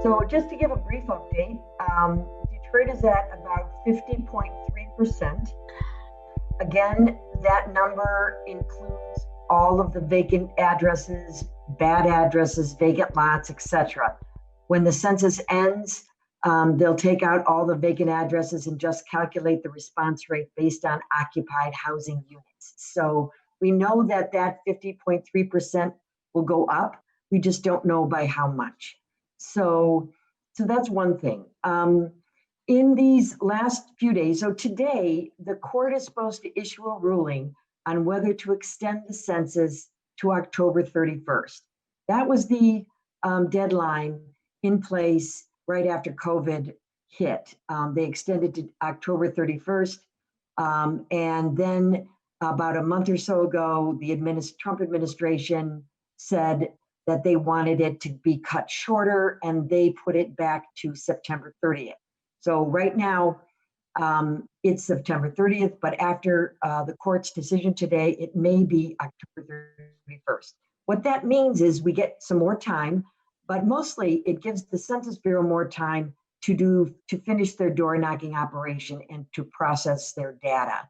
So just to give a brief update, Detroit is at about 50.3%. Again, that number includes all of the vacant addresses, bad addresses, vacant lots, etc. When the census ends, they'll take out all the vacant addresses and just calculate the response rate based on occupied housing units. So we know that that 50.3% will go up. We just don't know by how much. So that's one thing. In these last few days, so today, the court is supposed to issue a ruling on whether to extend the census to October 31st. That was the deadline in place right after COVID hit. They extended to October 31st. And then about a month or so ago, the Trump administration said that they wanted it to be cut shorter, and they put it back to September 30th. So right now, it's September 30th, but after the court's decision today, it may be October 31st. What that means is we get some more time, but mostly it gives the Census Bureau more time to finish their door knocking operation and to process their data.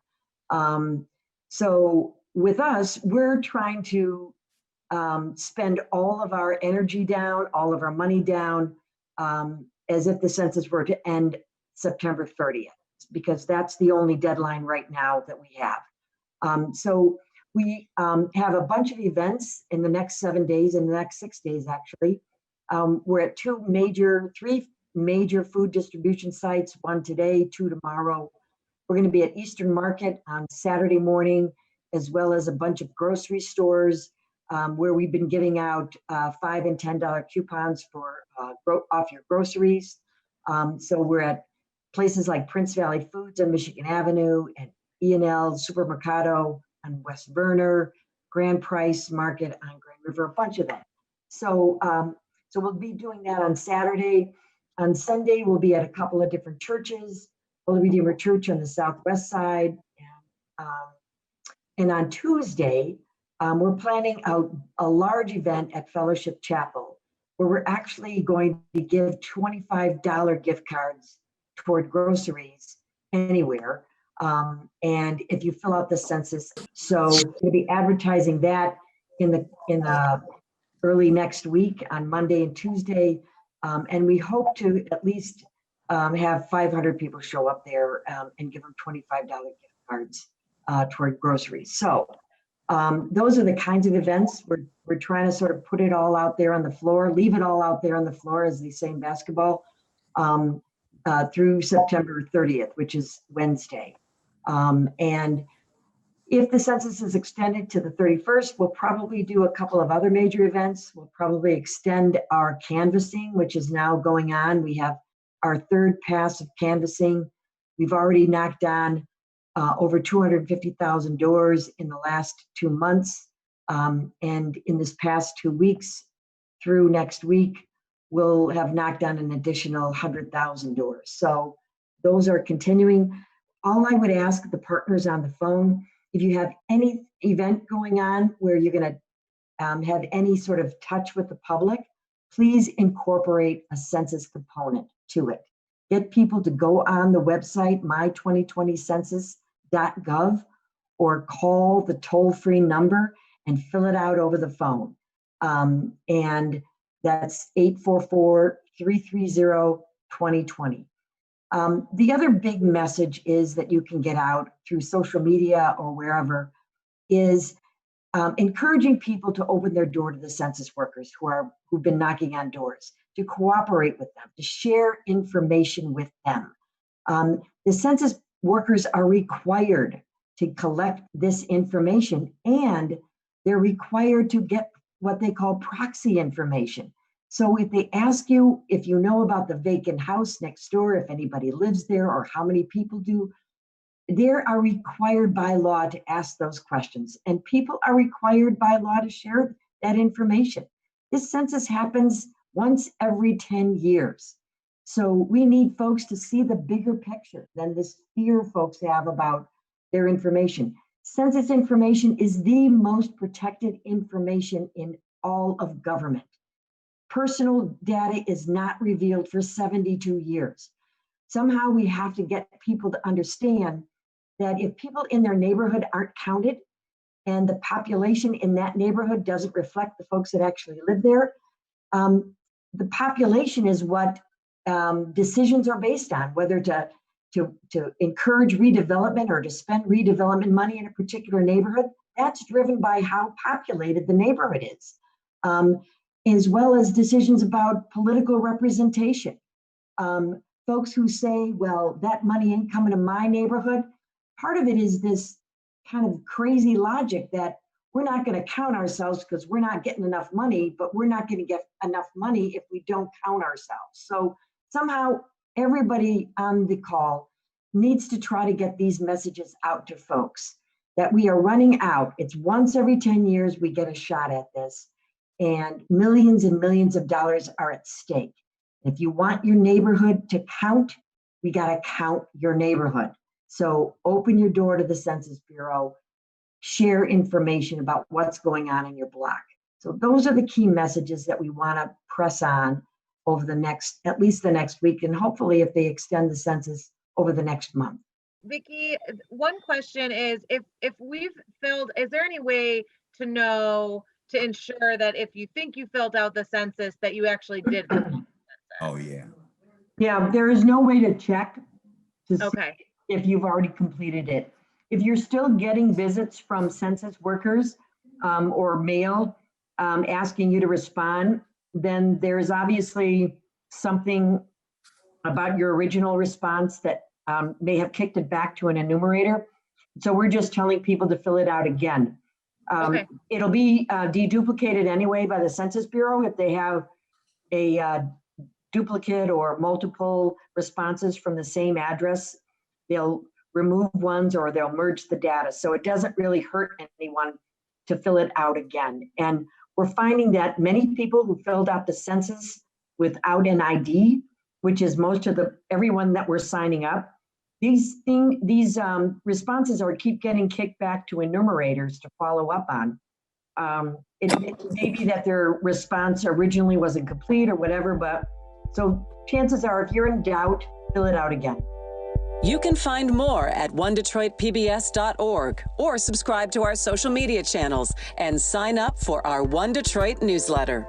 So with us, we're trying to spend all of our energy down, all of our money down, as if the census were to end September 30th, because that's the only deadline right now that we have. So we have a bunch of events in the next 7 days, in the next 6 days, actually. We're at three major food distribution sites, one today, two tomorrow. We're going to be at Eastern Market on Saturday morning, as well as a bunch of grocery stores, where we've been giving out $5 and $10 coupons for off your groceries. So we're at places like Prince Valley Foods on Michigan Avenue, and E&L Supermercado on West Verner, Grand Price Market on Grand River, a bunch of them. So we'll be doing that on Saturday. On Sunday, we'll be at a couple of different churches, Holy Redeemer Church on the southwest side. And on Tuesday, we're planning a large event at Fellowship Chapel, where we're actually going to give $25 gift cards toward groceries anywhere. And if you fill out the census, so we'll be advertising that in the early next week on Monday and Tuesday. And we hope to at least have 500 people show up there and give them $25 gift cards toward groceries. So those are the kinds of events we're trying to sort of put it all out there on the floor, leave it all out there on the floor, as they say in basketball, through September 30th, which is Wednesday. And if the census is extended to the 31st, we'll probably do a couple of other major events. We'll probably extend our canvassing, which is now going on. We have our third pass of canvassing. We've already knocked on over 250,000 doors in the last 2 months. And in this past 2 weeks through next week, we'll have knocked on an additional 100,000 doors. So those are continuing. All I would ask the partners on the phone, if you have any event going on where you're going to have any sort of touch with the public, please incorporate a census component to it. Get people to go on the website, my2020census.gov, or call the toll-free number and fill it out over the phone. And that's 844-330-2020. The other big message is that you can get out through social media or wherever is encouraging people to open their door to the census workers who've been knocking on doors, to cooperate with them, to share information with them. The census workers are required to collect this information, and they're required to get what they call proxy information. So if they ask you if you know about the vacant house next door, if anybody lives there, or how many people do, they are required by law to ask those questions, and people are required by law to share that information. This census happens once every 10 years. So we need folks to see the bigger picture than this fear folks have about their information. Census information is the most protected information in all of government. personal data is not revealed for 72 years. Somehow we have to get people to understand that if people in their neighborhood aren't counted and the population in that neighborhood doesn't reflect the folks that actually live there, the population is what decisions are based on, whether to encourage redevelopment or to spend redevelopment money in a particular neighborhood. That's driven by how populated the neighborhood is, as well as decisions about political representation. Folks who say, well, that money ain't coming to my neighborhood. Part of it is this kind of crazy logic that we're not going to count ourselves because we're not getting enough money, but we're not going to get enough money if we don't count ourselves. So somehow everybody on the call needs to try to get these messages out to folks that we are running out. It's once every 10 years we get a shot at this, and millions of dollars are at stake. If you want your neighborhood to count, we got to count your neighborhood. So open your door to the Census Bureau, share information about what's going on in your block. So those are the key messages that we want to press on over the next, at least the next week, and hopefully if they extend the census over the next month. Vicki, one question is, if we've filled, is there any way to know, to ensure that if you think you filled out the census, that you actually did fill out the census? Oh, yeah. Yeah, there is no way to check to see Okay. if you've already completed it. If you're still getting visits from census workers or mail asking you to respond, then there's obviously something about your original response that may have kicked it back to an enumerator. So we're just telling people to fill it out again. Okay. It'll be deduplicated anyway by the Census Bureau if they have a duplicate or multiple responses from the same address. They'll remove ones or they'll merge the data. So it doesn't really hurt anyone to fill it out again. And we're finding that many people who filled out the census without an ID, which is most of everyone that we're signing up, these responses are keep getting kicked back to enumerators to follow up on. It may be that their response originally wasn't complete or whatever, but so chances are if you're in doubt, fill it out again. You can find more at onedetroitpbs.org or subscribe to our social media channels and sign up for our One Detroit newsletter.